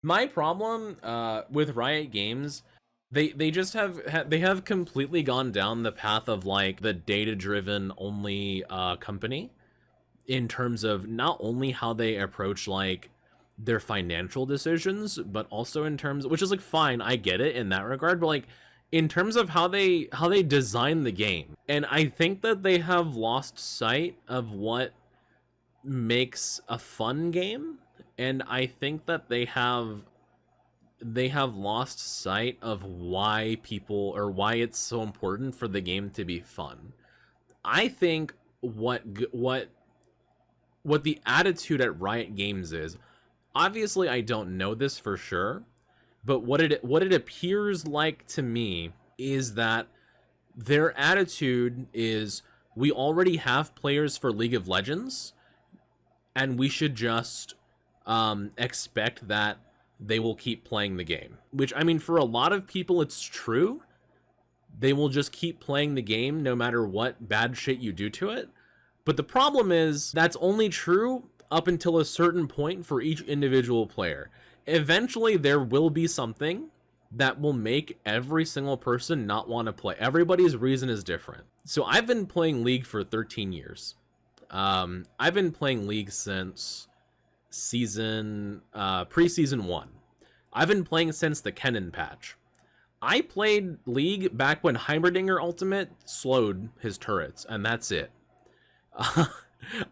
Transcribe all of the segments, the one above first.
My problem with Riot Games, they just they have completely gone down the path of like the data driven only company in terms of not only how they approach like their financial decisions, but also in terms, which is like fine, I get it in that regard, but like in terms of how they design the game. And I think that they have lost sight of what makes a fun game, and I think that they have lost sight of why people, or why it's so important for the game to be fun. I think what the attitude at Riot Games is, obviously I don't know this for sure, but what it appears like to me is that their attitude is, we already have players for League of Legends and we should just expect that they will keep playing the game. Which, I mean, for a lot of people it's true. They will just keep playing the game no matter what bad shit you do to it. But the problem is that's only true up until a certain point for each individual player. Eventually there will be something that will make every single person not want to play. Everybody's reason is different. So I've been playing League for 13 years. I've been playing League since preseason 1. I've been playing since the Kennen patch. I played League back when Heimerdinger Ultimate slowed his turrets, and that's it.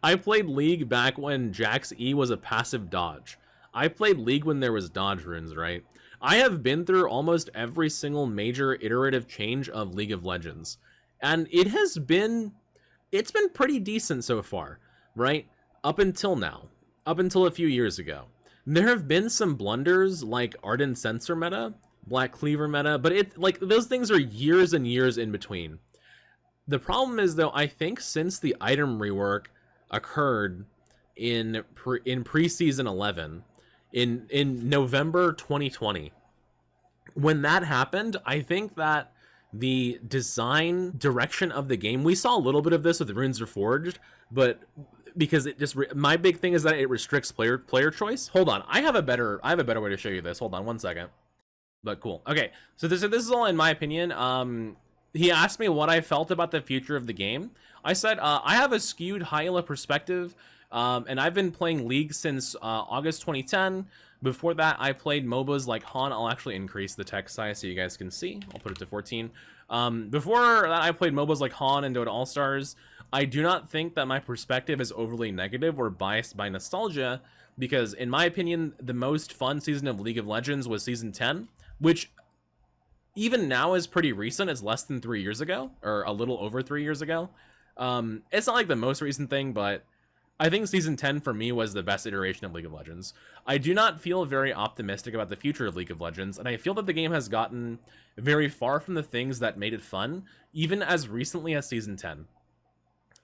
I played League back when Jax E was a passive dodge. I played League when there was dodge runes, right? I have been through almost every single major iterative change of League of Legends. And it's been pretty decent so far, right? Up until now. Up until a few years ago. There have been some blunders like Ardent Sensor meta, Black Cleaver meta, but it like those things are years and years in between. The problem is though, I think since the item rework occurred in preseason 11 in November 2020, when that happened, I think that the design direction of the game, we saw a little bit of this with Runes Reforged, but because it just my big thing is that it restricts player choice. Hold on, I have a better way to show you this. Hold on one second. But cool. Okay, so this is all in my opinion. He asked me what I felt about the future of the game. I said I have a skewed Hyla perspective, and I've been playing League since August 2010. Before that, I played MOBAs like Han. I'll actually increase the text size so you guys can see. I'll put it to 14. Before that, I played MOBAs like Han and Dota All-Stars. I do not think that my perspective is overly negative or biased by nostalgia, because in my opinion, the most fun season of League of Legends was Season 10, which even now is pretty recent. It's less than 3 years ago, or a little over 3 years ago. It's not like the most recent thing, but I think Season 10 for me was the best iteration of League of Legends. I do not feel very optimistic about the future of League of Legends, and I feel that the game has gotten very far from the things that made it fun, even as recently as Season 10.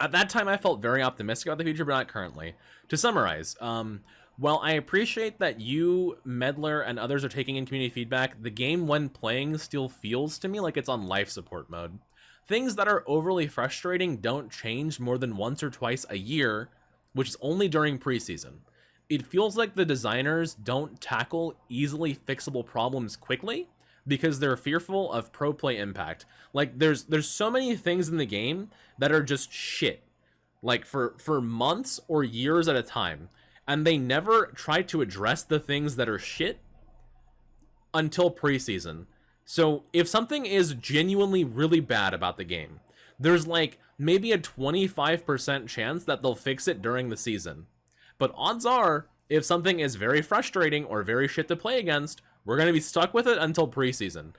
At that time, I felt very optimistic about the future, but not currently. To summarize, while I appreciate that you, Medler, and others are taking in community feedback, the game when playing still feels to me like it's on life support mode. Things that are overly frustrating don't change more than once or twice a year, which is only during preseason. It feels like the designers don't tackle easily fixable problems quickly because they're fearful of pro play impact. Like there's so many things in the game that are just shit, like for months or years at a time, and they never try to address the things that are shit until preseason. So if something is genuinely really bad about the game, there's like maybe a 25% chance that they'll fix it during the season. But odds are, if something is very frustrating or very shit to play against, we're going to be stuck with it until preseason.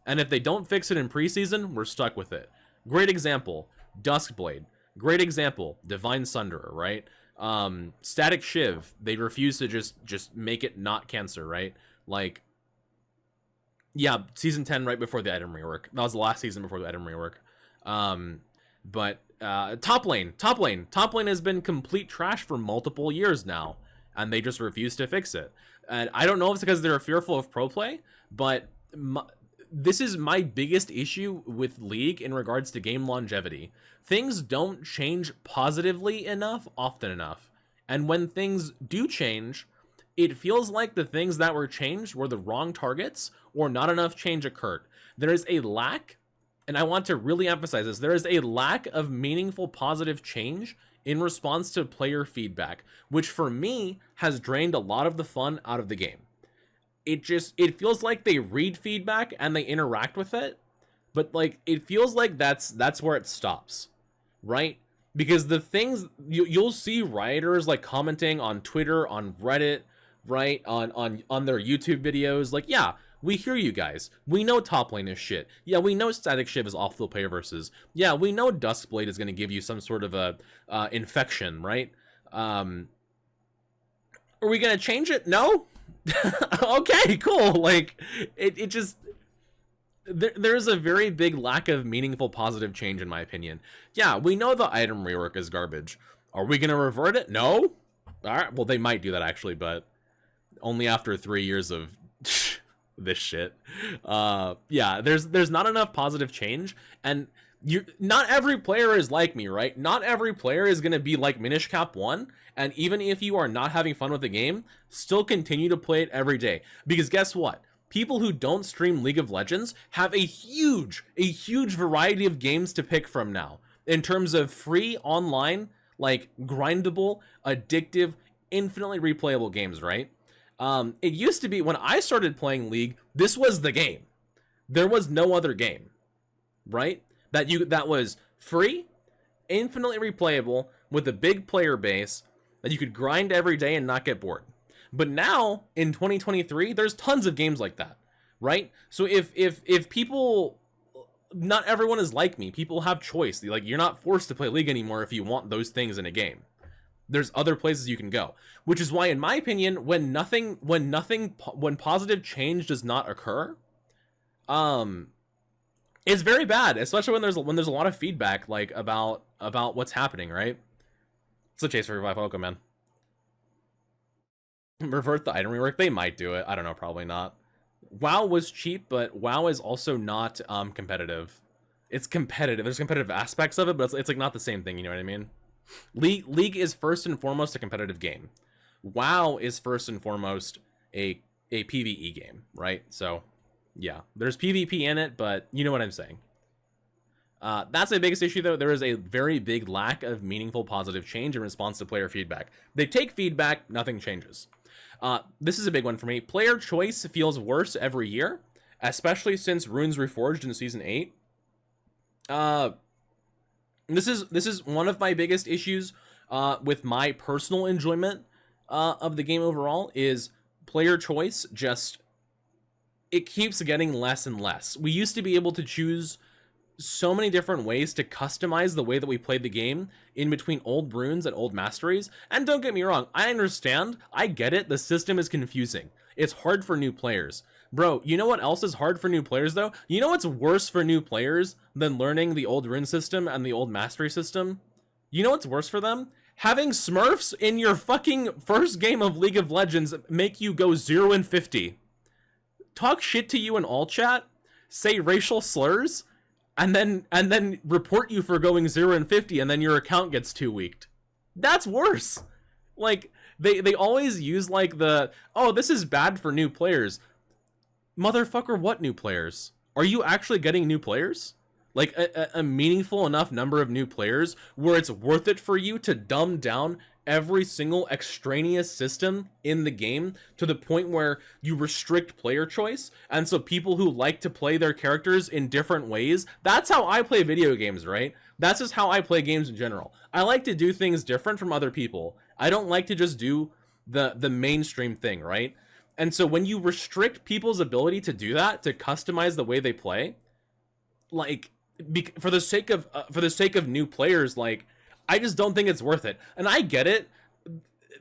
And if they don't fix it in preseason, we're stuck with it. Great example, Duskblade. Great example, Divine Sunderer, right? Static Shiv, they refuse to just make it not cancer, right? Like, yeah, Season 10 right before the item rework. That was the last season before the item rework. But top lane has been complete trash for multiple years now, and they just refuse to fix it. And I don't know if it's because they're fearful of pro play, but this is my biggest issue with League in regards to game longevity. Things don't change positively enough often enough, and when things do change, it feels like the things that were changed were the wrong targets or not enough change occurred. There is a lack, and I want to really emphasize this, there is a lack of meaningful positive change in response to player feedback, which for me has drained a lot of the fun out of the game. It feels like they read feedback and they interact with it, but like it feels like that's where it stops, right? Because the things you'll see rioters like commenting on Twitter, on Reddit, right, on their YouTube videos, like, yeah, we hear you guys. We know top lane is shit. Yeah, we know Static Shiv is awful player versus. Yeah, we know Duskblade is going to give you some sort of a infection, right? Are we going to change it? No? Okay, cool. Like, it just... There's a very big lack of meaningful positive change, in my opinion. Yeah, we know the item rework is garbage. Are we going to revert it? No? Alright, well, they might do that, actually, but only after 3 years of this shit. Yeah, there's not enough positive change, and not every player is like me, right? Not every player is going to be like Minish Cap 1, and even if you are not having fun with the game, still continue to play it every day. Because guess what? People who don't stream League of Legends have a huge variety of games to pick from now. In terms of free, online, like, grindable, addictive, infinitely replayable games, right? It used to be, when I started playing League, this was the game. There was no other game, right? That was free, infinitely replayable, with a big player base, that you could grind every day and not get bored. But now, in 2023, there's tons of games like that, right? So if people, not everyone is like me. People have choice. Like, you're not forced to play League anymore if you want those things in a game. There's other places you can go, which is why, in my opinion, when positive change does not occur, it's very bad, especially when there's a lot of feedback, like, about what's happening, right? It's a chase for revive Pokemon, man. Revert the item rework. They might do it. I don't know, probably not. WoW was cheap, but WoW is also not competitive. It's competitive. There's competitive aspects of it, but it's like not the same thing, you know what I mean? League is first and foremost a competitive game. WoW is first and foremost a PvE game, right? So, yeah, there's PvP in it, but you know what I'm saying. That's the biggest issue, though. There is a very big lack of meaningful positive change in response to player feedback. They take feedback, nothing changes. This is a big one for me. Player choice feels worse every year, especially since Runes Reforged in Season 8. This is one of my biggest issues with my personal enjoyment of the game overall, is player choice just, it keeps getting less and less. We used to be able to choose so many different ways to customize the way that we played the game in between old runes and old masteries. And don't get me wrong, I understand, I get it, the system is confusing. It's hard for new players. Bro, you know what else is hard for new players, though? You know what's worse for new players than learning the old rune system and the old mastery system? You know what's worse for them? Having Smurfs in your fucking first game of League of Legends make you go 0-50. Talk shit to you in all chat, say racial slurs, and then report you for going 0-50, and then your account gets 2-weeked. That's worse. Like, they always use, like, oh, this is bad for new players. Motherfucker, what new players? Are you actually getting new players? Like, a meaningful enough number of new players where it's worth it for you to dumb down every single extraneous system in the game to the point where you restrict player choice, and so people who like to play their characters in different ways, that's how I play video games, right? That's just how I play games in general. I like to do things different from other people. I don't like to just do the mainstream thing, right? And so when you restrict people's ability to do that, to customize the way they play, like, for the sake of new players, like, I just don't think it's worth it. And I get it.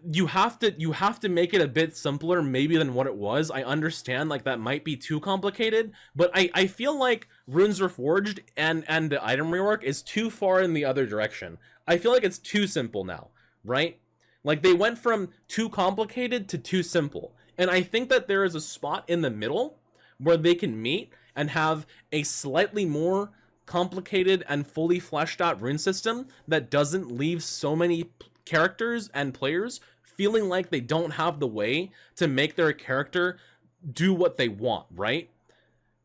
You have to make it a bit simpler maybe than what it was. I understand, like, that might be too complicated, but I feel like Runes Reforged and the item rework is too far in the other direction. I feel like it's too simple now, right? Like, they went from too complicated to too simple. And I think that there is a spot in the middle where they can meet and have a slightly more complicated and fully fleshed out rune system that doesn't leave so many characters and players feeling like they don't have the way to make their character do what they want, right?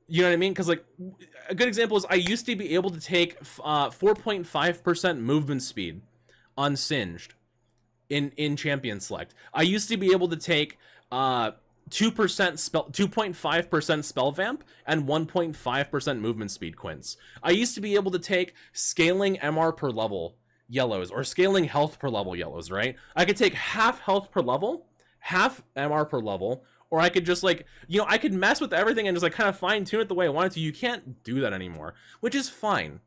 You know what I mean? Because like a good example is I used to be able to take 4.5% movement speed unsinged in champion select. I used to be able to take 2% spell 2.5% spell vamp and 1.5% movement speed quints. I used to be able to take scaling MR per level yellows or scaling health per level yellows, right? I could take half health per level, half MR per level, or I could just like, you know, I could mess with everything and just like kind of fine tune it the way I wanted to. You can't do that anymore, which is fine.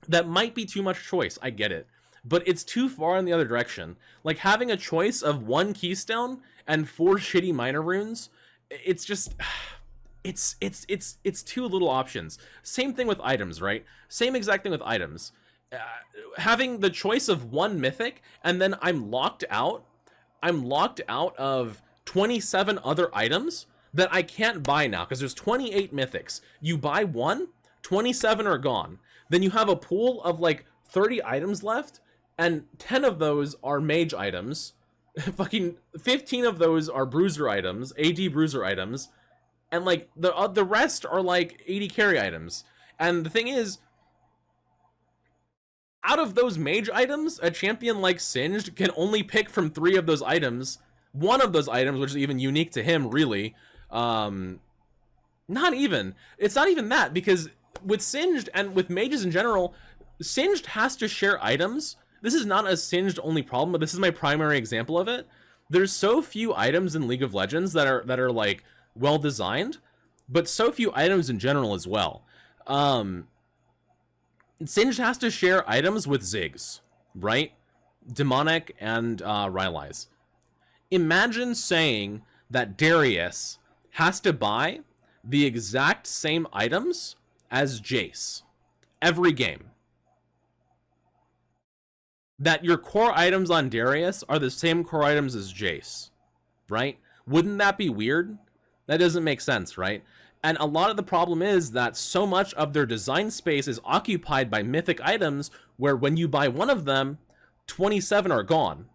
That might be too much choice. I get it. But it's too far in the other direction. Like having a choice of 1 keystone and 4 shitty minor runes, it's just it's too little options. Same thing with items, right? Same exact thing with items. Having the choice of 1 mythic and then I'm locked out of 27 other items that I can't buy now because there's 28 mythics. You buy 1, 27 are gone. Then you have a pool of like 30 items left, and 10 of those are mage items. Fucking 15 of those are bruiser items, AD bruiser items, and like the rest are like 80 carry items. And the thing is, out of those mage items, a champion like Singed can only pick from 3 of those items. One of those items, which is even unique to him, really. Not even. It's not even that, because with Singed and with mages in general, Singed has to share items. This is not a Singed only problem, but this is my primary example of it. There's so few items in League of Legends that are like well designed, but so few items in general as well. Singed has to share items with Ziggs, right? Demonic and Rylai's. Imagine saying that Darius has to buy the exact same items as Jace every game. That your core items on Darius are the same core items as Jace, right? Wouldn't that be weird? That doesn't make sense, right? And a lot of the problem is that so much of their design space is occupied by mythic items where when you buy one of them, 27 are gone.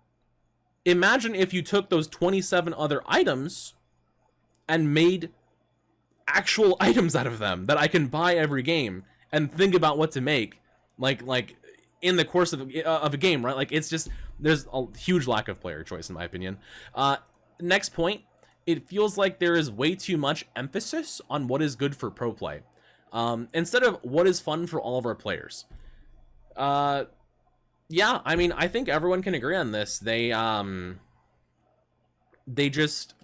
Imagine if you took those 27 other items and made actual items out of them that I can buy every game and think about what to make, like in the course of a game, right? Like it's just, there's a huge lack of player choice in my opinion. Next point, it feels like there is way too much emphasis on what is good for pro play, instead of what is fun for all of our players. Yeah, I mean, I think everyone can agree on this. They just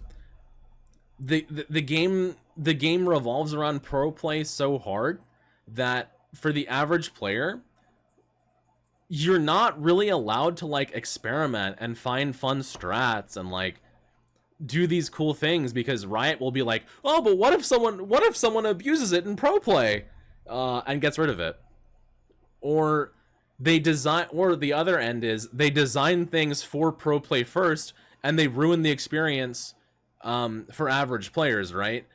the game revolves around pro play so hard that for the average player, you're not really allowed to like experiment and find fun strats and like do these cool things, because Riot will be like, oh, but what if someone abuses it in pro play and gets rid of it? Or they design, or the other end is they design things for pro play first and they ruin the experience for average players, right?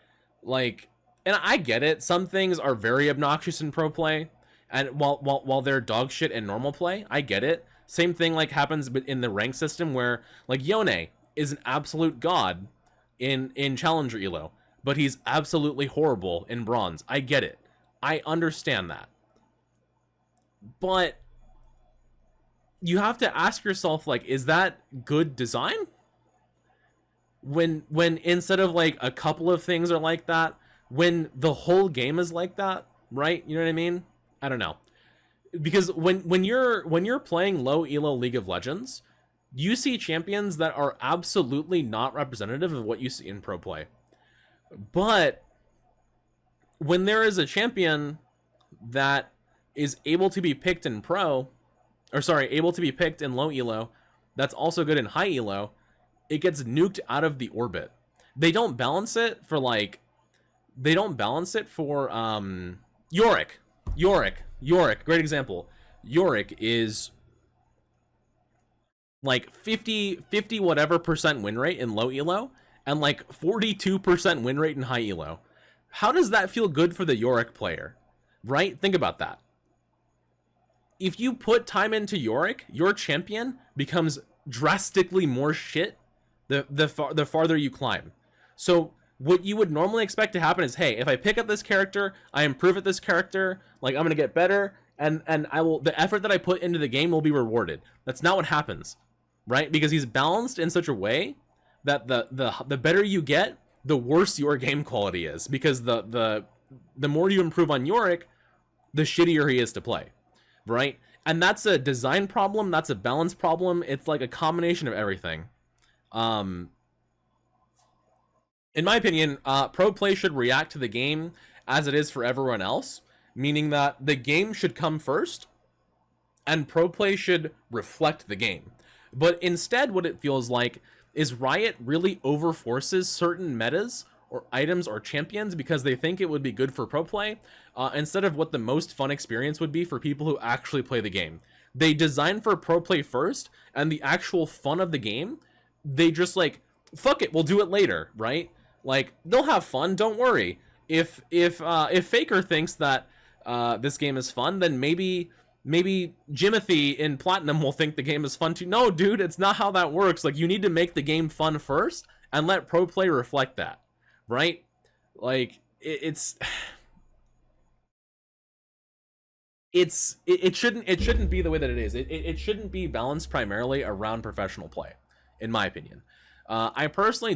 Like, and I get it, some things are very obnoxious in pro play, and while they're dog shit in normal play, I get it. Same thing like happens in the rank system where like Yone is an absolute god in Challenger Elo, but he's absolutely horrible in Bronze. I get it. I understand that. But you have to ask yourself, like, is that good design? When instead of like a couple of things are like that, when the whole game is like that, right? You know what I mean? I don't know. Because when you're playing low elo League of Legends, you see champions that are absolutely not representative of what you see in pro play. But when there is a champion that is able to be picked in pro, or sorry, able to be picked in low elo, that's also good in high elo, it gets nuked out of the orbit. They don't balance it for like, Yorick, great example. Yorick is like 50 whatever percent win rate in low elo and like 42% win rate in high elo. How does that feel good for the Yorick player, right? Think about that. If you put time into Yorick, your champion becomes drastically more shit the farther you climb. So what you would normally expect to happen is, hey, if I pick up this character, I improve at this character, like I'm gonna get better, and I will, the effort that I put into the game will be rewarded. That's not what happens, right? Because he's balanced in such a way that the better you get, the worse your game quality is, because the more you improve on Yorick, the shittier he is to play, right? And that's a design problem, that's a balance problem. It's like a combination of everything. In my opinion, pro play should react to the game as it is for everyone else, meaning that the game should come first and pro play should reflect the game. But instead, what it feels like is Riot really overforces certain metas or items or champions because they think it would be good for pro play, instead of what the most fun experience would be for people who actually play the game. They design for pro play first, and the actual fun of the game, they just like, fuck it, we'll do it later, right? Like, they'll have fun, don't worry. If Faker thinks that this game is fun, then maybe Jimothy in Platinum will think the game is fun too. No, dude, it's not how that works. Like, you need to make the game fun first and let pro play reflect that, right? Like, it shouldn't be the way that it is. It shouldn't be balanced primarily around professional play, in my opinion. I personally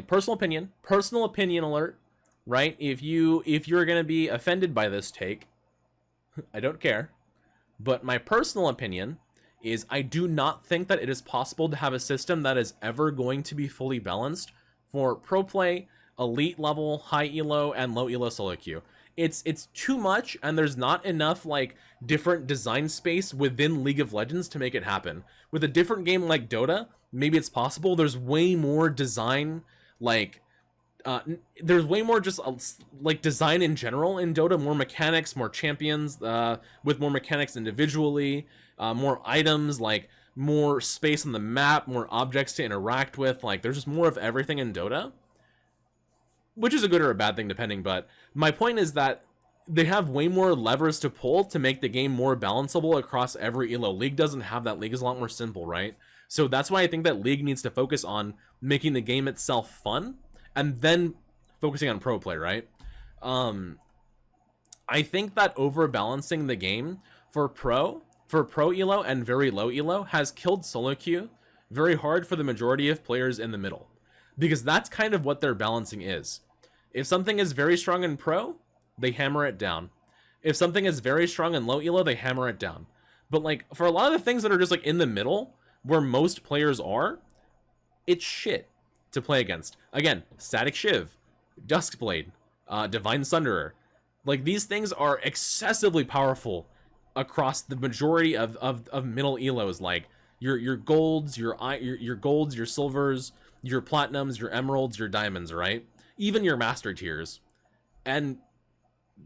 personal opinion alert, right? If you're gonna be offended by this take, I don't care. But my personal opinion is I do not think that it is possible to have a system that is ever going to be fully balanced for pro play, elite level, high elo, and low elo solo queue. It's too much, and there's not enough like different design space within League of Legends to make it happen. With a different game like Dota, maybe it's possible. There's way more design, like there's way more just like design in general in Dota, more mechanics, more champions with more mechanics individually, more items, like more space on the map, more objects to interact with. Like, there's just more of everything in Dota, which is a good or a bad thing depending. But my point is that they have way more levers to pull to make the game more balanceable across every elo. League doesn't have that. League is a lot more simple, right? So that's why I think that League needs to focus on making the game itself fun and then focusing on pro play, right? I think that overbalancing the game for pro elo and very low elo has killed solo queue very hard for the majority of players in the middle, because that's kind of what their balancing is. If something is very strong in pro, they hammer it down. If something is very strong in low elo, they hammer it down. But like, for a lot of the things that are just like in the middle, where most players are, it's shit to play against. Again, Static Shiv, Duskblade, Divine Sunderer. Like, these things are excessively powerful across the majority of middle elos. Like your golds, your golds, your silvers, your platinums, your emeralds, your diamonds, right? Even your master tiers. And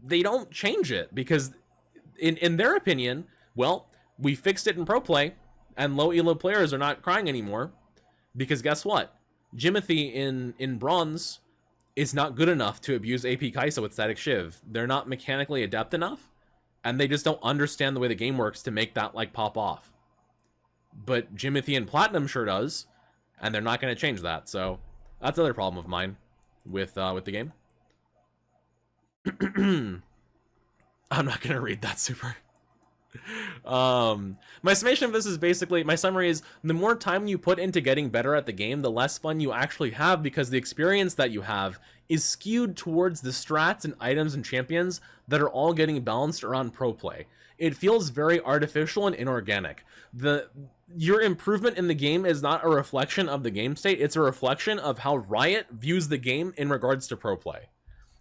they don't change it because in their opinion, well, we fixed it in pro play and low elo players are not crying anymore, because guess what? Jimothy in bronze is not good enough to abuse AP Kai'Sa with Static Shiv. They're not mechanically adept enough, and they just don't understand the way the game works to make that like pop off. But Jimothy in Platinum sure does, and they're not going to change that. So that's another problem of mine with the game. I'm not going to read that super. My summation of this is basically, my summary is, the more time you put into getting better at the game, the less fun you actually have, because the experience that you have is skewed towards the strats and items and champions that are all getting balanced around pro play. It feels very artificial and inorganic. Your improvement in the game is not a reflection of the game state, it's a reflection of how Riot views the game in regards to pro play.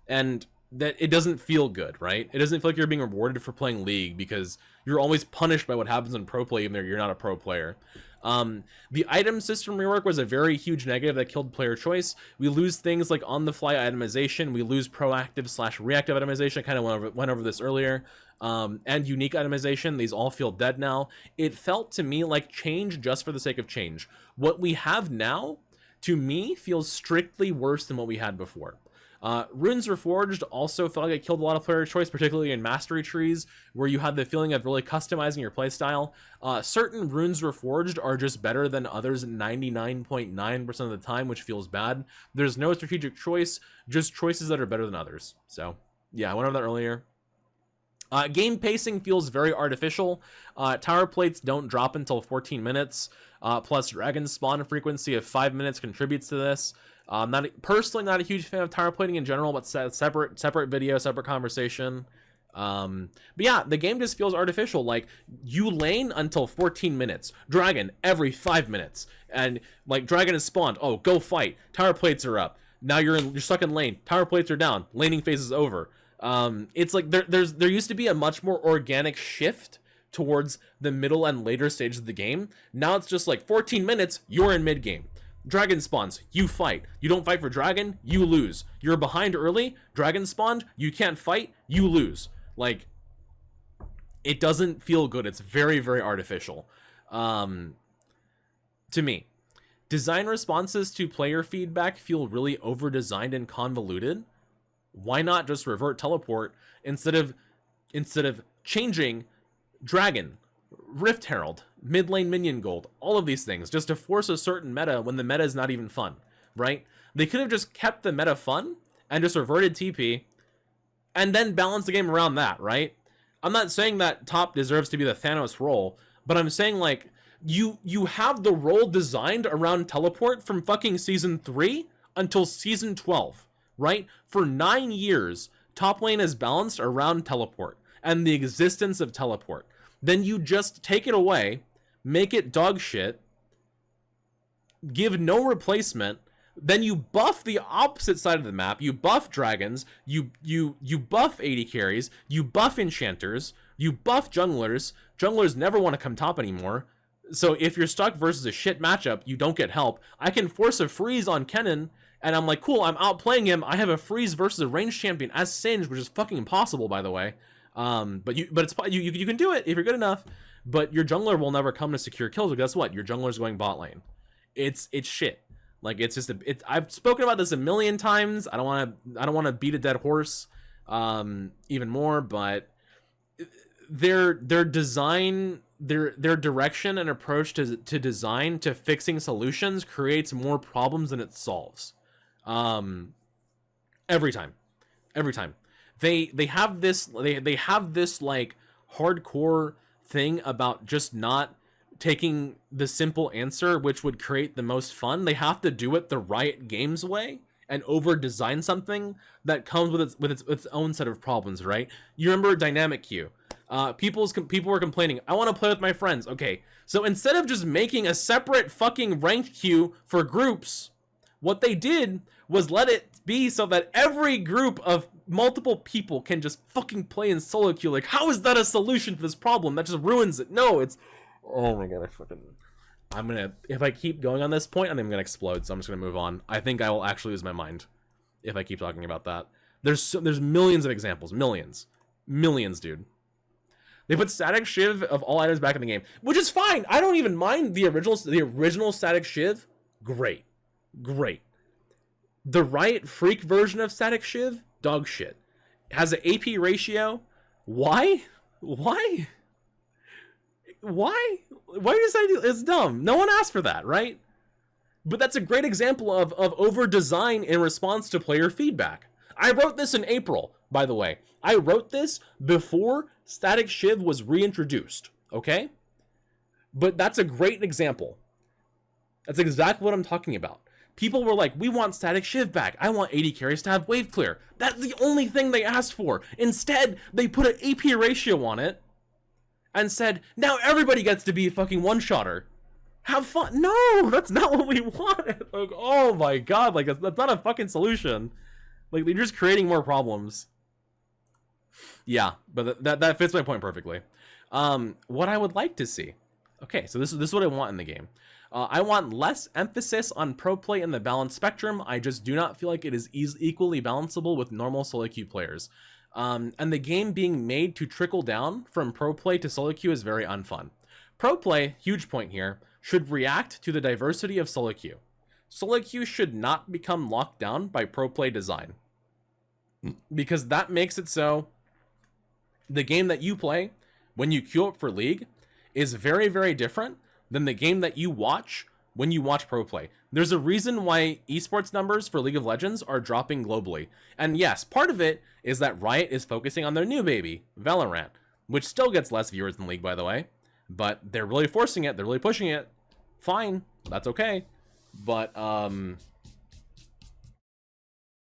And that it doesn't feel good, right? It doesn't feel like you're being rewarded for playing League, because you're always punished by what happens in pro play even though you're not a pro player. The item system rework was a very huge negative that killed player choice. We lose things like on-the-fly itemization, we lose proactive/reactive itemization, I kind of went over this earlier, and unique itemization. These all feel dead now. It felt to me like change just for the sake of change. What we have now, to me, feels strictly worse than what we had before. Runes Reforged also felt like it killed a lot of player choice, particularly in mastery trees, where you had the feeling of really customizing your playstyle. Certain Runes Reforged are just better than others 99.9% of the time, which feels bad. There's no strategic choice, just choices that are better than others. So, yeah, I went over that earlier. Game pacing feels very artificial. Tower plates don't drop until 14 minutes, plus dragon spawn frequency of 5 minutes contributes to this. Personally not a huge fan of tower plating in general, but separate video, separate conversation. But yeah, the game just feels artificial. Like, you lane until 14 minutes, dragon every 5 minutes, and like dragon is spawned. Oh, go fight. Tower plates are up. Now you're stuck in lane. Tower plates are down. Laning phase is over. It's like there used to be a much more organic shift towards the middle and later stages of the game. Now it's just like 14 minutes, you're in mid game. Dragon spawns, you fight. You don't fight for dragon, you lose. You're behind early, dragon spawned, you can't fight, you lose. Like, it doesn't feel good. It's very, very artificial. To me, design responses to player feedback feel really over-designed and convoluted. Why not just revert teleport instead of changing dragon, Rift Herald, mid lane minion gold, all of these things, just to force a certain meta when the meta is not even fun, right? They could have just kept the meta fun and just reverted TP and then balance the game around that, right? I'm not saying that top deserves to be the Thanos role, but I'm saying, like, you have the role designed around teleport from fucking season 3 until season 12, right? For 9 years, top lane is balanced around teleport and the existence of teleport. Then you just take it away, make it dog shit, give no replacement, then you buff the opposite side of the map. You buff dragons, you buff AD carries, you buff enchanters, you buff junglers. Junglers never want to come top anymore. So if you're stuck versus a shit matchup, you don't get help. I can force a freeze on Kennen, and I'm like, cool, I'm outplaying him. I have a freeze versus a ranged champion as Singed, which is fucking impossible, by the way. But you can do it if you're good enough. But your jungler will never come to secure kills. But guess what? Your jungler's going bot lane. It's shit. Like, it's just I've spoken about this a million times. I don't want to beat a dead horse even more, but their design, their direction and approach to design, to fixing solutions, creates more problems than it solves. Every time. They have this like hardcore thing about just not taking the simple answer, which would create the most fun. They have to do it the Riot Games way and over design something that comes with its own set of problems, right? You remember dynamic queue. People were complaining, I want to play with my friends. Okay, so instead of just making a separate fucking ranked queue for groups, what they did was let it be so that every group of multiple people can just fucking play in solo queue. Like, how is that a solution to this problem? That just ruins it. No, it's... Oh my god, if I keep going on this point, I'm gonna explode, so I'm just gonna move on. I think I will actually lose my mind if I keep talking about that. There's millions of examples. Millions, dude. They put static shiv of all items back in the game, which is fine. I don't even mind the original static shiv. Great. The Riot Freak version of static shiv, dog shit. Has an AP ratio. Why? Why does that do? It's dumb. No one asked for that, right? But that's a great example of over design in response to player feedback. I wrote this in April, by the way. I wrote this before Static Shiv was reintroduced, okay? But that's a great example. That's exactly what I'm talking about. People were like, we want Static Shiv back. I want AD carries to have wave clear. That's the only thing they asked for. Instead, they put an AP ratio on it and said, now everybody gets to be a fucking one-shotter. Have fun. No, that's not what we wanted. Like, oh my god, like, that's not a fucking solution. Like, they're just creating more problems. Yeah, but that fits my point perfectly. What I would like to see. Okay, so this is what I want in the game. I want less emphasis on pro play in the balanced spectrum. I just do not feel like it is equally balanceable with normal solo queue players. And the game being made to trickle down from pro play to solo queue is very unfun. Pro play, huge point here, should react to the diversity of solo queue. Solo queue should not become locked down by pro play design. because that makes it so the game that you play when you queue up for League is very, very different than the game that you watch when you watch pro play. There's a reason why esports numbers for League of Legends are dropping globally. And yes, part of it is that Riot is focusing on their new baby, Valorant, which still gets less viewers than League, by the way. But they're really forcing it. They're really pushing it. Fine. That's okay. But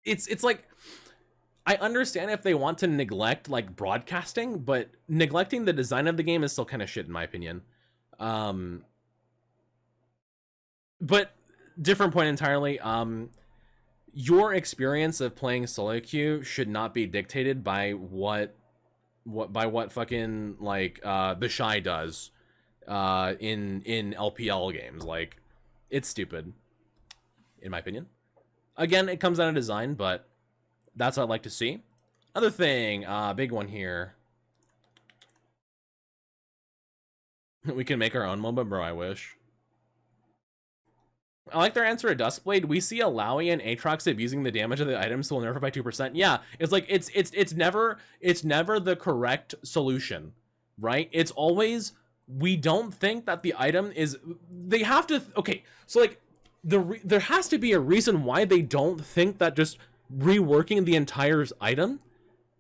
it's like, I understand if they want to neglect like broadcasting, but neglecting the design of the game is still kind of shit in my opinion. But different point entirely. Your experience of playing solo queue should not be dictated by what fucking like the Shy does in LPL games. Like, it's stupid, in my opinion. Again, it comes down to design, but that's what I'd like to see. Other thing, big one here. We can make our own MOBA, bro. I wish. I like their answer at Duskblade. We see Alawi and Aatrox abusing the damage of the items, so we'll nerf it by 2%. Yeah, it's like it's never the correct solution, right? It's always, we don't think that the item is, they have to, okay, so like there has to be a reason why they don't think that just reworking the entire item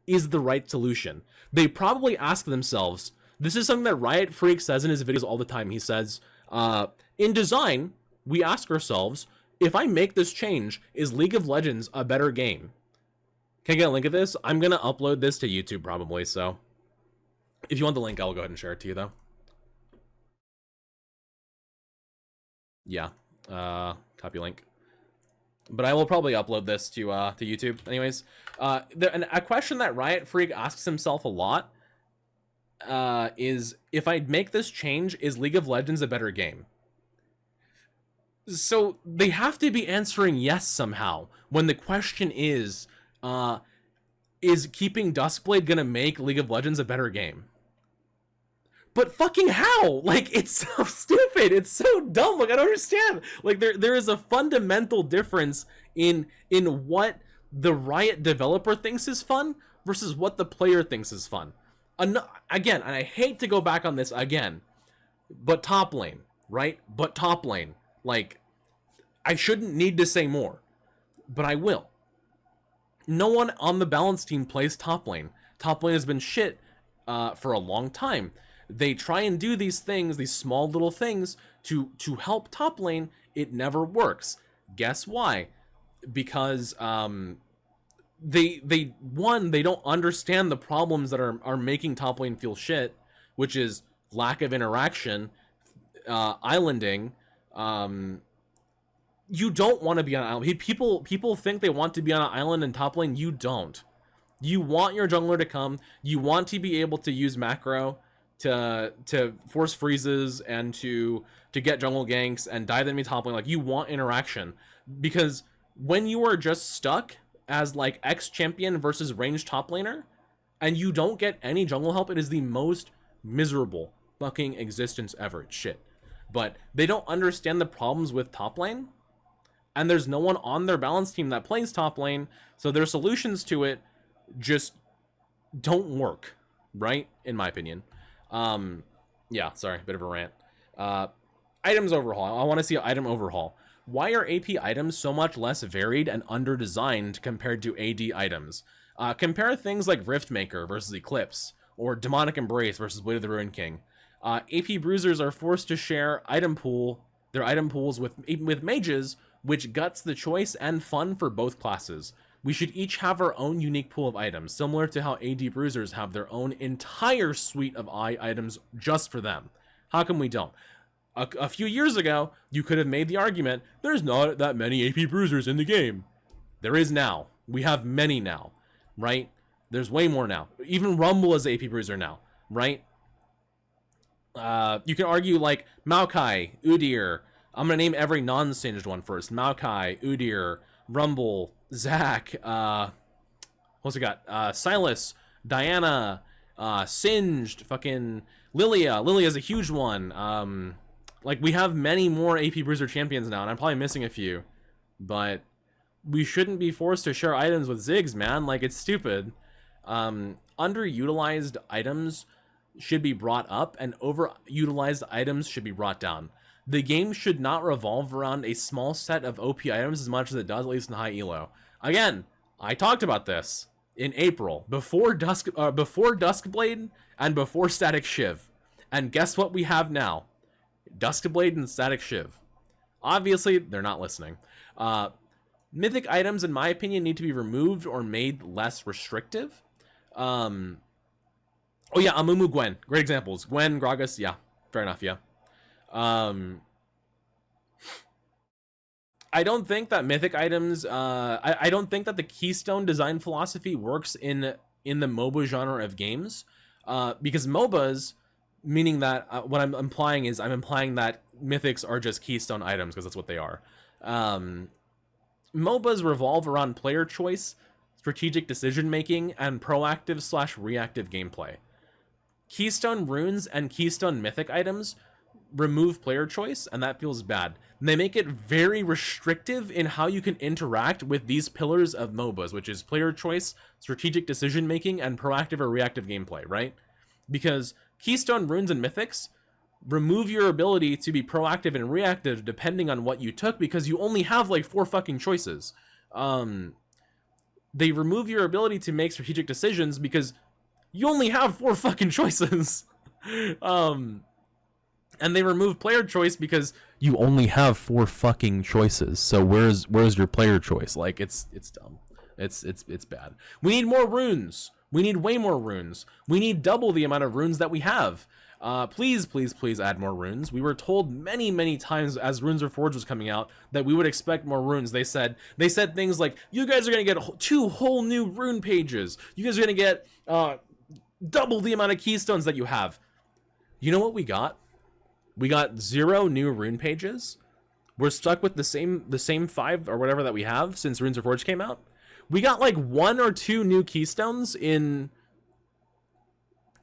is the right solution. They probably ask themselves, this is something that Riot Freak says in his videos all the time. He says, in design, we ask ourselves, if I make this change, is League of Legends a better game? Can I get a link of this? I'm going to upload this to YouTube probably, so if you want the link, I'll go ahead and share it to you, though. Yeah, copy link. But I will probably upload this to YouTube. Anyways, a question that Riot Freak asks himself a lot is, if I make this change, is League of Legends a better game? So they have to be answering yes somehow when the question is keeping Duskblade gonna make League of Legends a better game? But fucking how? Like, it's so stupid. It's so dumb. Like, I don't understand. Like, there is a fundamental difference in what the Riot developer thinks is fun versus what the player thinks is fun. Again, and I hate to go back on this again, but top lane, right? But top lane. Like, I shouldn't need to say more, but I will. No one on the balance team plays top lane. Top lane has been shit for a long time. They try and do these things, these small little things, to help top lane. It never works. Guess why? Because they don't understand the problems that are making top lane feel shit, which is lack of interaction, islanding. You don't want to be on an island. People think they want to be on an island in top lane. You don't. You want your jungler to come. You want to be able to use macro to force freezes and to get jungle ganks and dive them in top lane. Like, you want interaction, because when you are just stuck as like X champion versus ranged top laner and you don't get any jungle help, it is the most miserable fucking existence ever. It's shit. But they don't understand the problems with top lane, and there's no one on their balance team that plays top lane, so their solutions to it just don't work, right? In my opinion. Yeah, sorry, bit of a rant. Items overhaul. I want to see an item overhaul. Why are AP items so much less varied and under-designed compared to AD items? Compare things like Riftmaker versus Eclipse, or Demonic Embrace versus Blade of the Ruin King. AP bruisers are forced to share their item pools with mages, which guts the choice and fun for both classes. We should each have our own unique pool of items, similar to how AD bruisers have their own entire suite of items just for them. How come we don't? A few years ago, you could have made the argument, there's not that many AP bruisers in the game. There is now. We have many now, right? There's way more now. Even Rumble is AP bruiser now, right? You can argue like Maokai, Udyr. I'm gonna name every non-singed one first. Maokai, Udyr, Rumble, Zac, what's it got? Silas, Diana, Singed, fucking Lilia. Lilia's a huge one. Like, we have many more AP Bruiser champions now, and I'm probably missing a few, but we shouldn't be forced to share items with Ziggs, man. Like, it's stupid. Underutilized items should be brought up, and overutilized items should be brought down. The game should not revolve around a small set of OP items as much as it does, at least in high elo. Again, I talked about this in April, before Duskblade and before Static Shiv. And guess what we have now? Duskblade and Static Shiv. Obviously, they're not listening. Mythic items, in my opinion, need to be removed or made less restrictive. Oh yeah, Amumu, Gwen. Great examples. Gwen, Gragas, yeah. Fair enough, yeah. I don't think that mythic items, I don't think that the keystone design philosophy works in the MOBA genre of games. Because MOBAs, meaning that, what I'm implying is, I'm implying that mythics are just keystone items, because that's what they are. MOBAs revolve around player choice, strategic decision-making, and proactive/reactive gameplay. Keystone runes and keystone mythic items remove player choice, and that feels bad. They make it very restrictive in how you can interact with these pillars of MOBAs, which is player choice, strategic decision-making, and proactive or reactive gameplay, right? Because keystone runes and mythics remove your ability to be proactive and reactive depending on what you took, because you only have like 4 fucking choices. They remove your ability to make strategic decisions because you only have 4 fucking choices. And they remove player choice because you only have 4 fucking choices. So where's your player choice? Like, it's dumb. It's bad. We need more runes. We need way more runes. We need double the amount of runes that we have. Please add more runes. We were told many times as Runes Reforged was coming out that we would expect more runes. They said things like, you guys are gonna get 2 whole new rune pages. You guys are gonna get double the amount of keystones that you have. You know what we got? We got 0 new rune pages. We're stuck with the same 5 or whatever that we have since Runes Reforged came out. We got like 1 or 2 new keystones in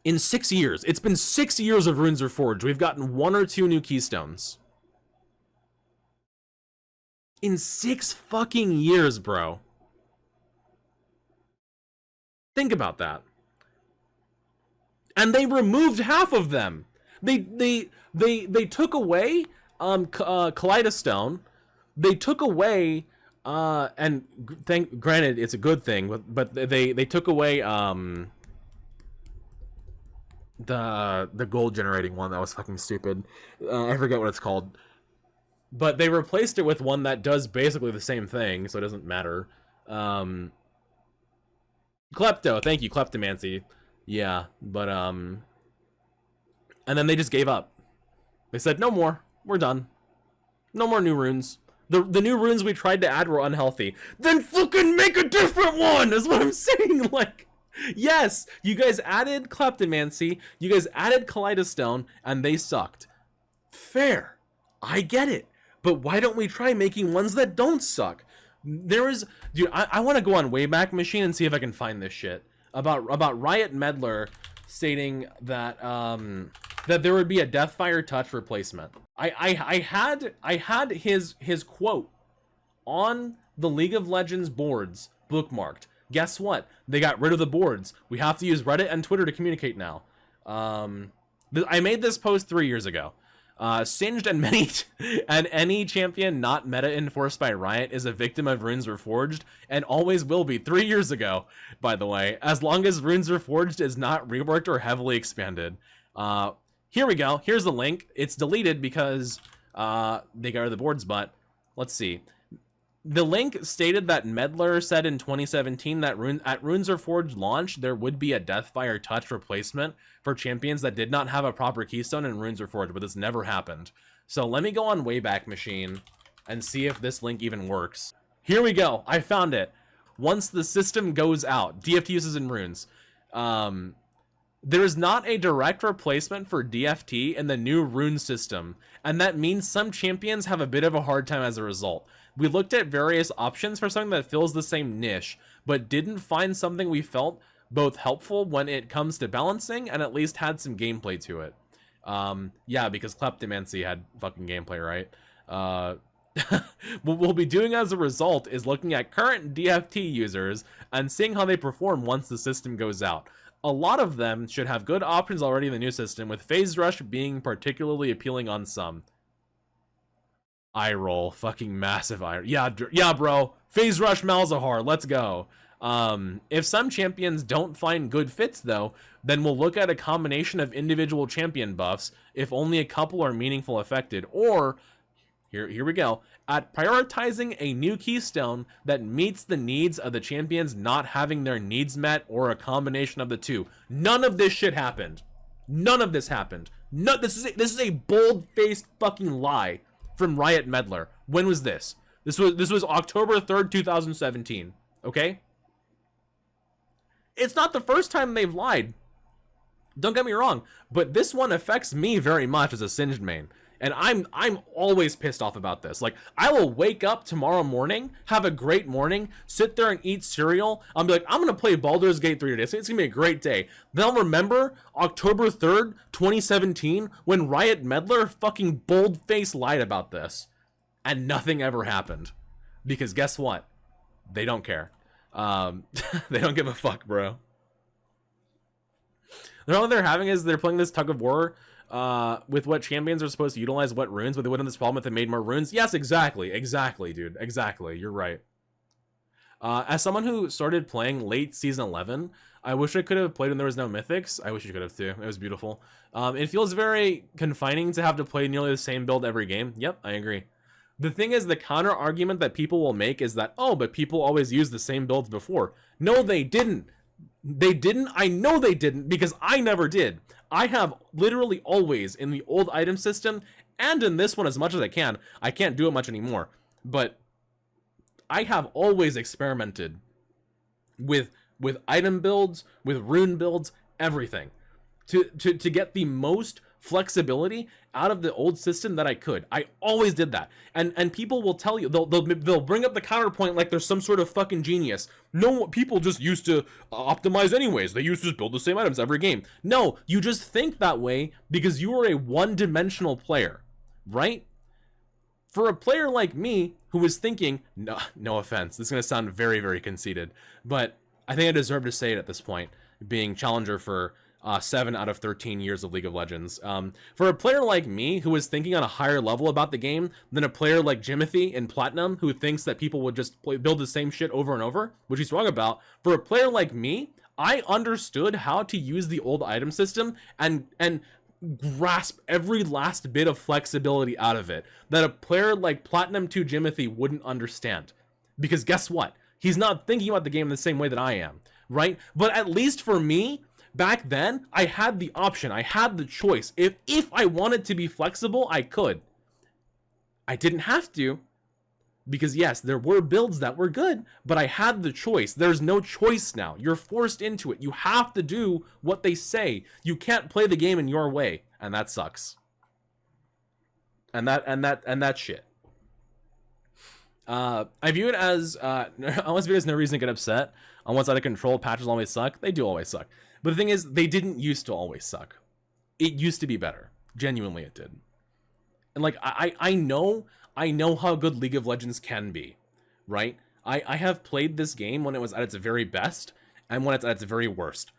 6 years. It's been 6 years of Runes Reforged. We've gotten 1 or 2 new keystones. In 6 fucking years, bro. Think about that. And they removed half of them. They took away Kaleidostone. They took away and granted it's a good thing, but they took away the gold generating one. That was fucking stupid. I forget what it's called. But they replaced it with one that does basically the same thing, so it doesn't matter. Klepto, thank you, Kleptomancy. Yeah, but and then they just gave up. They said, no more. We're done. No more new runes. The new runes we tried to add were unhealthy. Then fucking make a different one, is what I'm saying. Like, yes, you guys added Kleptomancy, you guys added Kaleidostone, and they sucked. Fair. I get it. But why don't we try making ones that don't suck? Dude, I want to go on Wayback Machine and see if I can find this shit. About Riot Meddler stating that that there would be a Deathfire Touch replacement. I had his quote on the League of Legends boards bookmarked. Guess what? They got rid of the boards. We have to use Reddit and Twitter to communicate now. I made this post 3 years ago. Singed and any champion not meta enforced by Riot is a victim of Runes Reforged, and always will be. 3 years ago, by the way, as long as Runes Reforged is not reworked or heavily expanded. Here we go. Here's the link. It's deleted because they got rid of the boards, but let's see. The link stated that Meddler said in 2017 that at Runes Reforged launch, there would be a Deathfire Touch replacement for champions that did not have a proper keystone in Runes Reforged, but this never happened. So let me go on Wayback Machine and see if this link even works. Here we go. I found it. Once the system goes out, DFT uses in Runes. There is not a direct replacement for DFT in the new rune system, and that means some champions have a bit of a hard time as a result. We looked at various options for something that fills the same niche, but didn't find something we felt both helpful when it comes to balancing and at least had some gameplay to it. Yeah, because Kleptomancy had fucking gameplay, right? What we'll be doing as a result is looking at current DFT users and seeing how they perform once the system goes out. A lot of them should have good options already in the new system, with Phase Rush being particularly appealing on some. Eye roll, fucking massive eye. Yeah, bro. Phase Rush Malzahar, let's go. If some champions don't find good fits though, then we'll look at a combination of individual champion buffs if only a couple are meaningful affected, or here we go, at prioritizing a new keystone that meets the needs of the champions not having their needs met, or a combination of the two. None of this shit happened. None of this happened. No, this is a bold-faced fucking lie from Riot Meddler. When was this? This was October 3rd, 2017. Okay? It's not the first time they've lied. Don't get me wrong, but this one affects me very much as a Singed main. And I'm always pissed off about this. Like, I will wake up tomorrow morning, have a great morning, sit there and eat cereal. I'll be like, I'm gonna play Baldur's Gate 3 today. It's gonna be a great day. Then I'll remember October 3rd, 2017, when Riot Meddler fucking bold-faced lied about this. And nothing ever happened. Because guess what? They don't care. They don't give a fuck, bro. All they're having is they're playing this tug of war with what champions are supposed to utilize what runes, but they wouldn't have this problem if they made more runes. Yes, exactly, dude, exactly. You're right. As someone who started playing late season 11, I wish I could have played when there was no mythics. I wish you could have too. It was beautiful. It feels very confining to have to play nearly the same build every game. Yep, I agree. The thing is, the counter argument that people will make is that, oh, but people always used the same builds before. No, they didn't. They didn't. I know they didn't, because I never did. I have literally always, in the old item system, and in this one as much as I can. I can't do it much anymore, but I have always experimented with item builds, with rune builds, everything, to get the most flexibility out of the old system that I could. I always did that. And people will tell you, they'll bring up the counterpoint like there's some sort of fucking genius. No, people just used to optimize anyways. They used to just build the same items every game. No, you just think that way because you are a one-dimensional player, right? For a player like me who was thinking, no offense, this is going to sound very, very conceited, but I think I deserve to say it at this point, being challenger for 7 out of 13 years of League of Legends. For a player like me who is thinking on a higher level about the game than a player like Jimothy in Platinum who thinks that people would just build the same shit over and over, which he's wrong about, for a player like me, I understood how to use the old item system and grasp every last bit of flexibility out of it that a player like Platinum 2 Jimothy wouldn't understand. Because guess what? He's not thinking about the game the same way that I am, right? But at least for me, back then, I had the option. I had the choice. If I wanted to be flexible, I could. I didn't have to, because yes, there were builds that were good, but I had the choice. There's no choice now. You're forced into it. You have to do what they say. You can't play the game in your way, and that sucks. And that shit. I view it as I always view it as no reason to get upset on what's out of control. Patches always suck. They do always suck. But the thing is, they didn't used to always suck. It used to be better. Genuinely, it did. And like, I know how good League of Legends can be, right? I have played this game when it was at its very best and when it's at its very worst.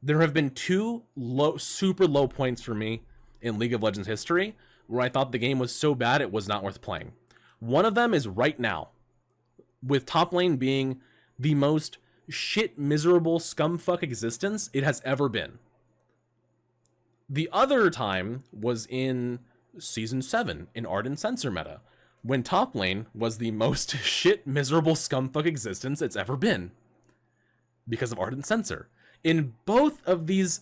There have been two super low points for me in League of Legends history where I thought the game was so bad it was not worth playing. One of them is right now, with top lane being the most shit, miserable scumfuck existence it has ever been. The other time was in Season 7 in Ardent Sensor meta, when top lane was the most shit, miserable scumfuck existence it's ever been, because of Ardent Sensor. In both of these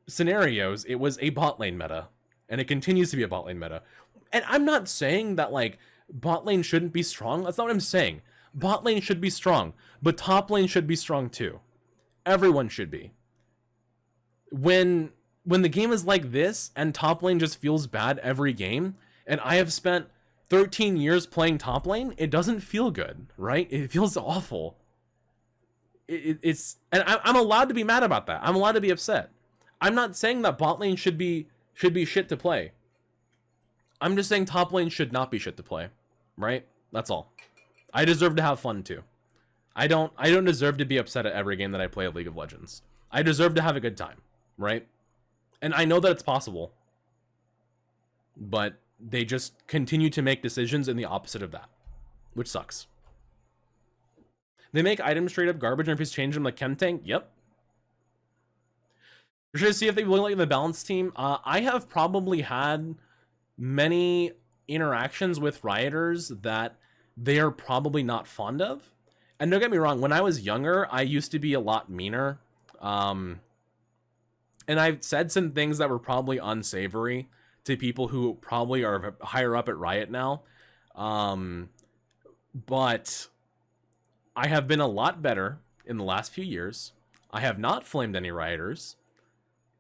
scenarios, it was a bot lane meta, and it continues to be a bot lane meta. And I'm not saying that, like, bot lane shouldn't be strong. That's not what I'm saying. Bot lane should be strong, but top lane should be strong too. Everyone should be. When the game is like this, and top lane just feels bad every game, and I have spent 13 years playing top lane, it doesn't feel good, right? It feels awful. It's and I'm allowed to be mad about that. I'm allowed to be upset. I'm not saying that bot lane should be shit to play. I'm just saying top lane should not be shit to play. right? That's all. I deserve to have fun too. I don't deserve to be upset at every game that I play of League of Legends. I deserve to have a good time, right? And I know that it's possible. But they just continue to make decisions in the opposite of that, which sucks. They make items straight up garbage, and if you change them like Chem Tank, yep. We're trying to see if they really like the balance team. I have probably had many interactions with rioters that they are probably not fond of. And don't get me wrong, when I was younger, I used to be a lot meaner. And I've said some things that were probably unsavory to people who probably are higher up at Riot now. But I have been a lot better in the last few years. I have not flamed any rioters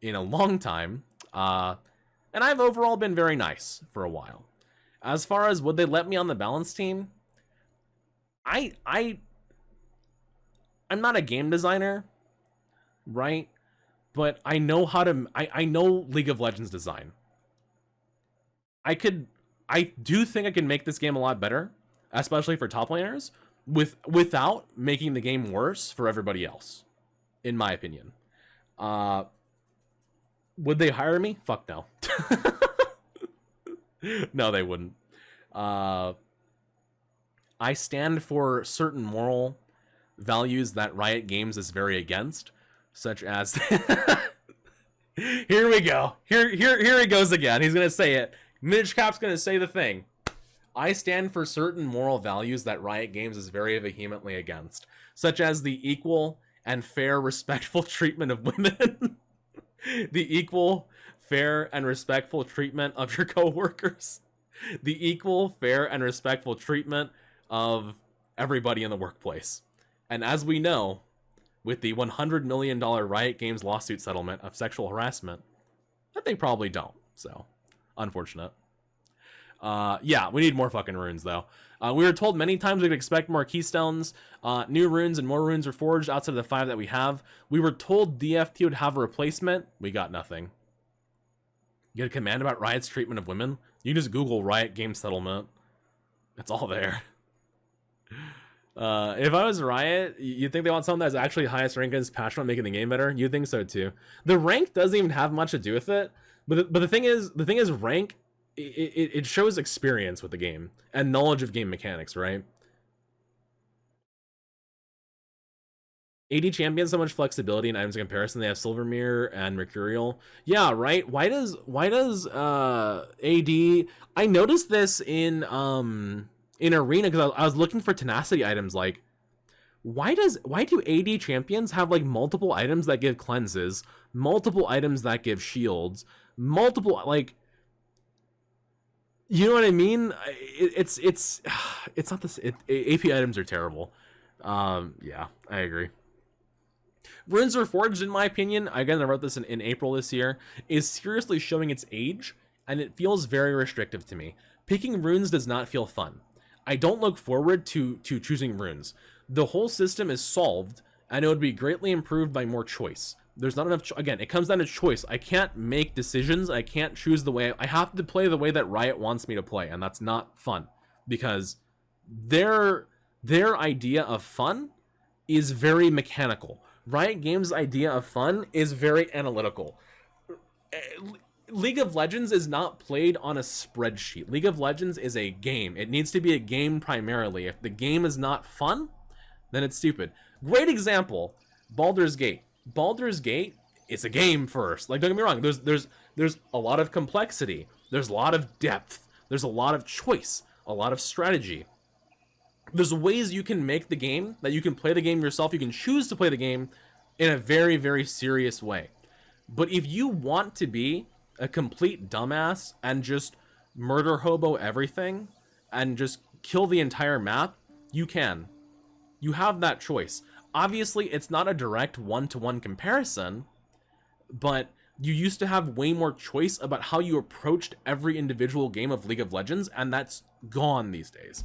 in a long time. And I've overall been very nice for a while. As far as would they let me on the balance team? I'm not a game designer, right? But I know how to I know League of Legends design. I do think I can make this game a lot better, especially for top laners, without making the game worse for everybody else, in my opinion. Would they hire me? Fuck no. No, they wouldn't. I stand for certain moral values that Riot Games is very against, such as here we go. Here he goes again. He's gonna say it. Midgecap's gonna say the thing. I stand for certain moral values that Riot Games is very vehemently against, such as the equal and fair, respectful treatment of women, the equal, fair, and respectful treatment of your coworkers, the equal, fair, and respectful treatment of everybody in the workplace. And as we know, with the $100 million Riot Games lawsuit settlement of sexual harassment, that they probably don't. So, unfortunate. Yeah, we need more fucking runes, though. We were told many times we could expect more keystones, new runes, and more runes are forged outside of the 5 that we have. We were told DFT would have a replacement. We got nothing. You get a command about Riot's treatment of women? You just Google Riot Games settlement. It's all there. If I was Riot, you'd think they want something that's actually highest rank and is passionate about making the game better. You'd think so too. The rank doesn't even have much to do with it. But the thing is, rank, it shows experience with the game and knowledge of game mechanics, right? AD champions so much flexibility in items in comparison. They have Silver Mirror and Mercurial. Yeah, right. Why does AD? I noticed this in Arena because I was looking for tenacity items. Like, why do AD champions have like multiple items that give cleanses, multiple items that give shields, multiple, like, you know what I mean? It's not this. AP items are terrible. Yeah, I agree. Runes Reforged, in my opinion, again, I wrote this in April this year, is seriously showing its age, and it feels very restrictive to me. Picking runes does not feel fun. I don't look forward to choosing runes. The whole system is solved, and it would be greatly improved by more choice. There's not enough, again, it comes down to choice. I can't make decisions, I can't choose the way, I have to play the way that Riot wants me to play, and that's not fun. Because their idea of fun is very mechanical. Riot Games' idea of fun is very analytical. League of Legends is not played on a spreadsheet. League of Legends is a game. It needs to be a game primarily. If the game is not fun, then it's stupid. Great example, Baldur's Gate. Baldur's Gate, it's a game first. Like, don't get me wrong, there's a lot of complexity. There's a lot of depth. There's a lot of choice. A lot of strategy. There's ways you can make the game, that you can play the game yourself. You can choose to play the game in a very, very serious way. But if you want to be a complete dumbass and just murder hobo everything and just kill the entire map, you can. You have that choice. Obviously, it's not a direct one-to-one comparison, but you used to have way more choice about how you approached every individual game of League of Legends, and that's gone these days.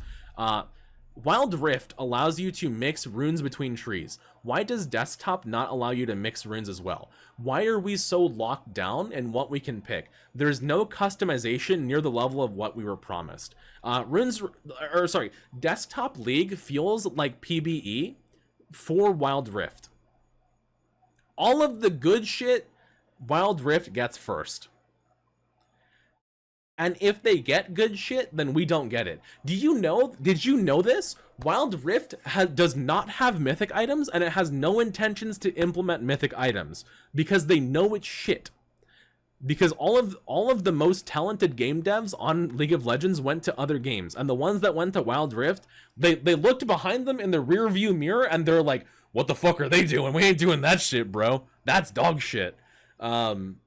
Wild Rift allows you to mix runes between trees. Why does desktop not allow you to mix runes as well? Why are we so locked down in what we can pick? There's no customization near the level of what we were promised. Desktop League feels like PBE for Wild Rift. All of the good shit, Wild Rift gets first. And if they get good shit, then we don't get it. Did you know this? Wild Rift does not have mythic items, and it has no intentions to implement mythic items because they know it's shit. Because all of the most talented game devs on League of Legends went to other games, and the ones that went to Wild Rift, they looked behind them in the rear view mirror and they're like, what the fuck are they doing? We ain't doing that shit, bro. That's dog shit. Same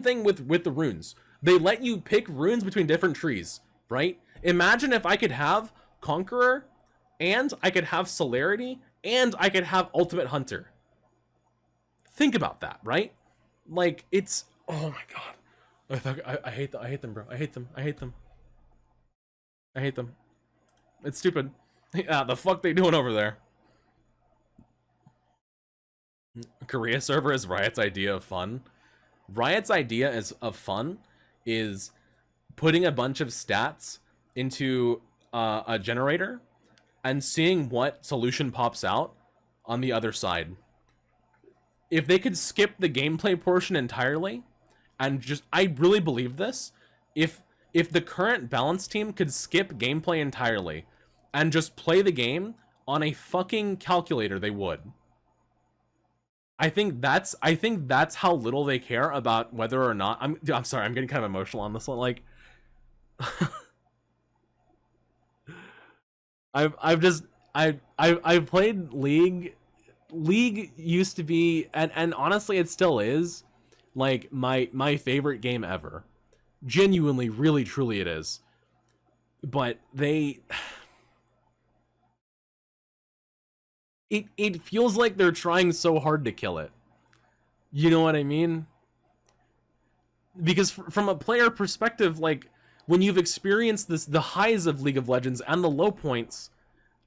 thing with the runes. They let you pick runes between different trees, right? Imagine if I could have Conqueror, and I could have Celerity, and I could have Ultimate Hunter. Think about that, right? Like, it's... Oh my god. I hate them, bro. I hate them. It's stupid. Yeah, the fuck they doing over there? Korea server is Riot's idea of fun. Riot's idea of fun is putting a bunch of stats into a generator and seeing what solution pops out on the other side. If they could skip the gameplay portion entirely and just, I really believe this, if the current balance team could skip gameplay entirely and just play the game on a fucking calculator, they would. I think that's how little they care about whether or not I'm sorry, I'm getting kind of emotional on this one. Like, I've played League. League used to be, and honestly, it still is, like my favorite game ever. Genuinely, really, truly, it is. But it feels like they're trying so hard to kill it. You know what I mean? Because from a player perspective, like, when you've experienced the highs of League of Legends and the low points,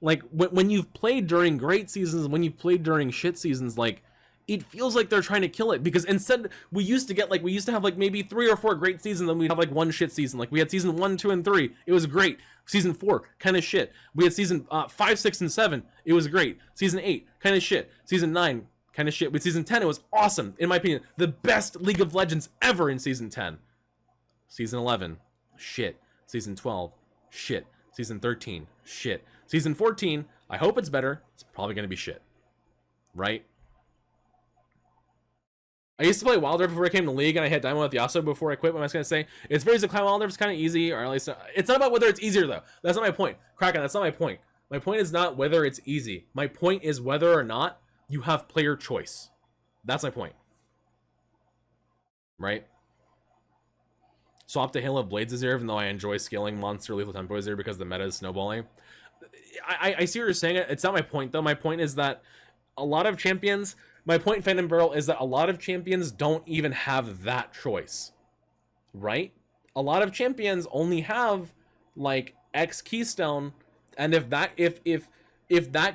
like when you've played during great seasons, when you've played during shit seasons, like, it feels like they're trying to kill it. Because instead, we used to have like maybe 3 or 4 great seasons, and we'd have like one shit season. Like, we had season 1, 2, and 3. It was great. Season 4, kind of shit. We had season 5, 6, and 7. It was great. Season 8, kind of shit. Season 9, kind of shit. With season 10, it was awesome, in my opinion. The best League of Legends ever in season 10. Season 11, shit. Season 12, shit. Season 13, shit. Season 14, I hope it's better. It's probably going to be shit. Right? I used to play Wild Rift before I came to League, and I hit Diamond with Yasuo before I quit. What am I going to say? It's very easy to climb Wild Rift. It's kind of easy, or at least... It's not about whether it's easier, though. That's not my point. Kraken, that's not my point. My point is not whether it's easy. My point is whether or not you have player choice. That's my point. Right? Swap to Halo of Blades this year, even though I enjoy scaling Monster Lethal Tempo this year because the meta is snowballing. I see what you're saying. It's not my point, though. My point is that a lot of champions... My point, Phantom Barrel, is that a lot of champions don't even have that choice. Right? A lot of champions only have, like, X keystone, and if that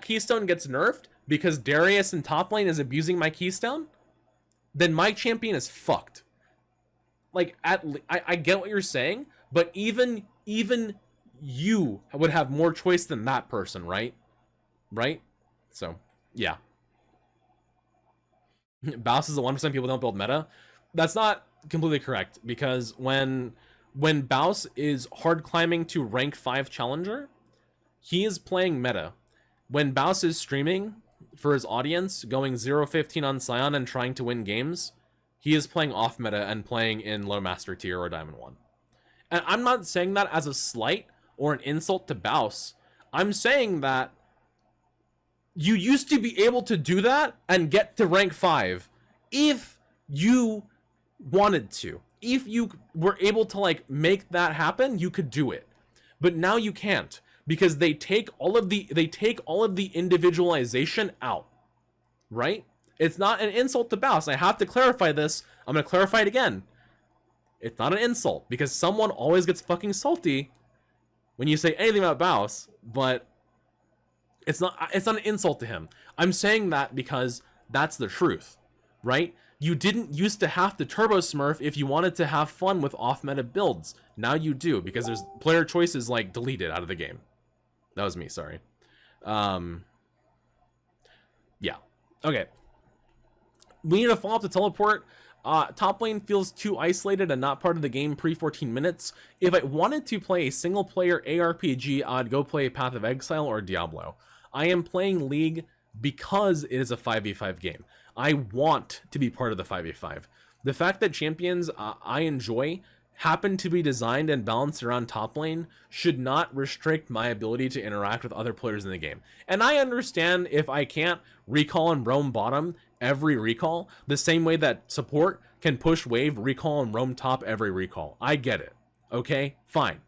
keystone gets nerfed because Darius in top lane is abusing my keystone, then my champion is fucked. Like, I get what you're saying, but even you would have more choice than that person, right? Right? So, yeah. Baus is the 1% people don't build meta. That's not completely correct, because when Baus is hard climbing to rank 5 challenger, he is playing meta. When Baus is streaming for his audience, going 0-15 on Scion and trying to win games, he is playing off meta and playing in low master tier or Diamond 1. And I'm not saying that as a slight or an insult to Baus. I'm saying that you used to be able to do that and get to rank 5 if you wanted to. If you were able to, like, make that happen, you could do it. But now you can't, because they take all of the individualization out. Right? It's not an insult to Baus. I have to clarify this. I'm going to clarify it again. It's not an insult, because someone always gets fucking salty when you say anything about Baus, but it's not an insult to him. I'm saying that because that's the truth, right? You didn't used to have to turbo smurf if you wanted to have fun with off-meta builds. Now you do, because there's player choices like deleted out of the game. That was me, sorry. Yeah. Okay. We need to follow up the teleport. Top lane feels too isolated and not part of the game pre-14 minutes. If I wanted to play a single-player ARPG, I'd go play Path of Exile or Diablo. I am playing League because it is a 5v5 game. I want to be part of the 5v5. The fact that champions I enjoy happen to be designed and balanced around top lane should not restrict my ability to interact with other players in the game. And I understand if I can't recall and roam bottom every recall, the same way that support can push wave, recall, and roam top every recall. I get it. Okay, fine.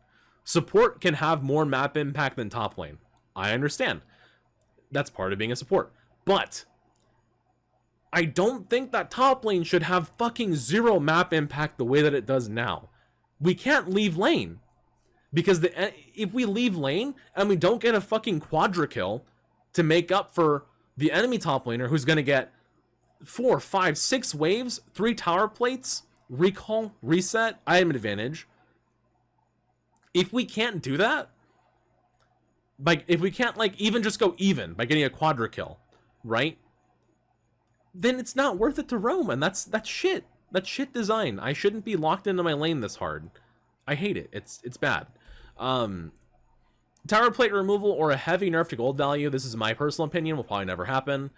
Support can have more map impact than top lane. I understand. That's part of being a support. But I don't think that top lane should have fucking zero map impact the way that it does now. We can't leave lane. Because if we leave lane and we don't get a fucking quadra kill to make up for the enemy top laner who's going to get 4, 5, 6 waves, 3 tower plates, recall, reset, item advantage. If we can't do that, like if we can't like even just go even by getting a quadra kill, right? Then it's not worth it to roam, and that's shit. That's shit design. I shouldn't be locked into my lane this hard. I hate it. It's bad. Tower plate removal or a heavy nerf to gold value. This is my personal opinion. Will probably never happen.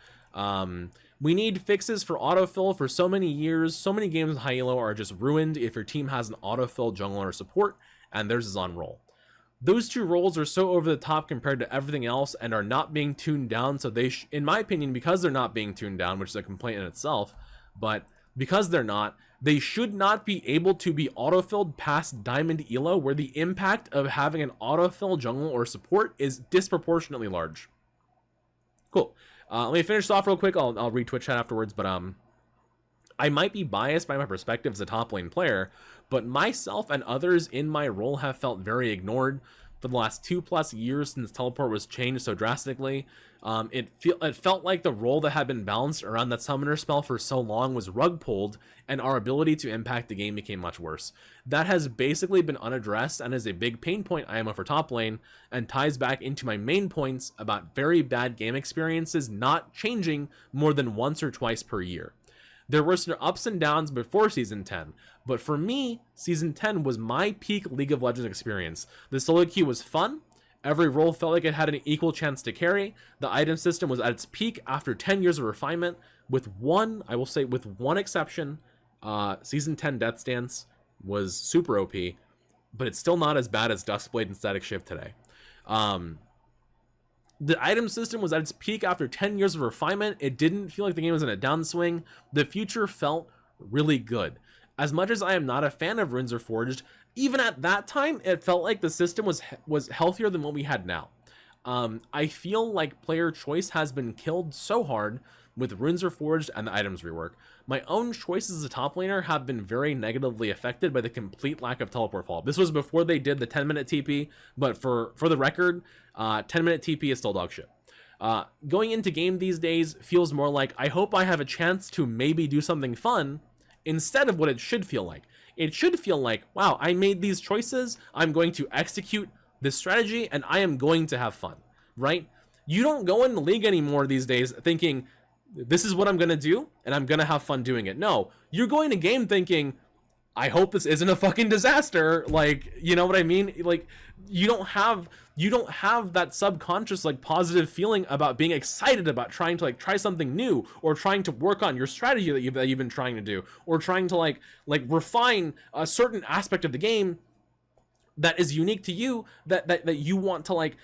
We need fixes for autofill. For so many years, so many games in high elo are just ruined if your team has an autofill jungler or support and theirs is on roll. Those two roles are so over the top compared to everything else and are not being tuned down. So they, in my opinion, because they're not being tuned down, which is a complaint in itself, but because they're not, they should not be able to be autofilled past Diamond Elo, where the impact of having an autofill jungle or support is disproportionately large. Cool. Let me finish this off real quick. I'll read Twitch chat afterwards, but I might be biased by my perspective as a top lane player, but myself and others in my role have felt very ignored for the last 2+ years since teleport was changed so drastically. It felt like the role that had been balanced around that summoner spell for so long was rug pulled, and our ability to impact the game became much worse. That has basically been unaddressed and is a big pain point I am for top lane, and ties back into my main points about very bad game experiences not changing more than once or twice per year. There were some ups and downs before Season 10, but for me, Season 10 was my peak League of Legends experience. The solo queue was fun, every role felt like it had an equal chance to carry, the item system was at its peak after 10 years of refinement, with one exception. Season 10 Death Dance was super OP, but it's still not as bad as Duskblade and Static Shift today. The item system was at its peak after 10 years of refinement. It didn't feel like the game was in a downswing. The future felt really good. As much as I am not a fan of Runes Reforged, even at that time, it felt like the system was healthier than what we had now. I feel like player choice has been killed so hard with Runes Reforged and the items rework. My own choices as a top laner have been very negatively affected by the complete lack of teleport follow-up. This was before they did the 10-minute TP, but for the record, 10-minute TP is still dog shit. Going into game these days feels more like, I hope I have a chance to maybe do something fun, instead of what it should feel like. It should feel like, wow, I made these choices, I'm going to execute this strategy, and I am going to have fun, right? You don't go in the league anymore these days thinking, this is what I'm going to do, and I'm going to have fun doing it. No, you're going to game thinking, I hope this isn't a fucking disaster. Like, you know what I mean? Like, you don't have that subconscious, like, positive feeling about being excited about trying to, like, try something new, or trying to work on your strategy that you've been trying to do, or trying to, like refine a certain aspect of the game that is unique to you, that you want to, like,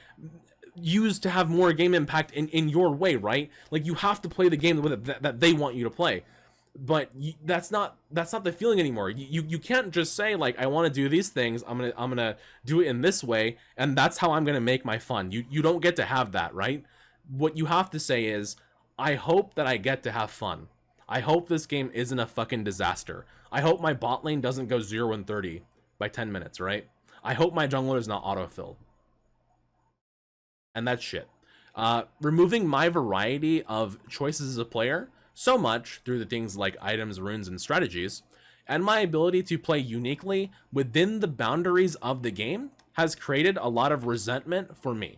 use to have more game impact in your way, right? Like, you have to play the game that they want you to play. But that's not the feeling anymore. You can't just say, like, I want to do these things, I'm gonna do it in this way, and that's how I'm gonna make my fun. You don't get to have that, right? What you have to say is, I hope that I get to have fun. I hope this game isn't a fucking disaster. I hope my bot lane doesn't go 0-30 by 10 minutes, right? I hope my jungler is not auto-filled. And that's shit. Removing my variety of choices as a player so much through the things like items, runes, and strategies, and my ability to play uniquely within the boundaries of the game has created a lot of resentment for me.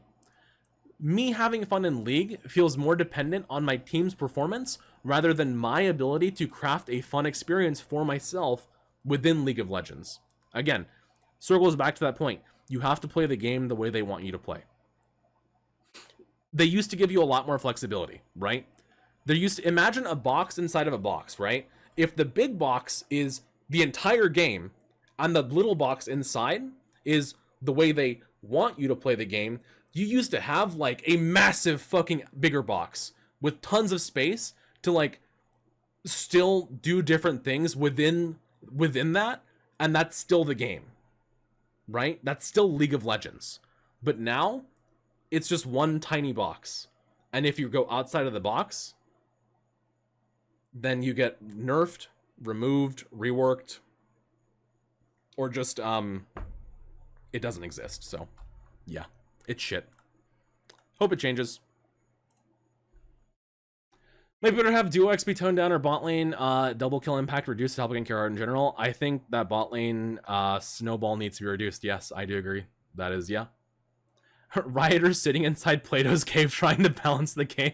Me having fun in League feels more dependent on my team's performance rather than my ability to craft a fun experience for myself within League of Legends. Again, circles back to that point. You have to play the game the way they want you to play. They used to give you a lot more flexibility, right? They used to imagine a box inside of a box, right? If the big box is the entire game and the little box inside is the way they want you to play the game, you used to have like a massive fucking bigger box with tons of space to like still do different things within that, and that's still the game, right? That's still League of Legends. But now it's just one tiny box, and if you go outside of the box, then you get nerfed, removed, reworked, or just it doesn't exist. So yeah, it's shit. Hope it changes. Maybe better have duo XP toned down or bot lane double kill impact reduced to help against KR in general. I think that bot lane snowball needs to be reduced. Yes, I do agree. That is, yeah. Rioters sitting inside Plato's cave trying to balance the game.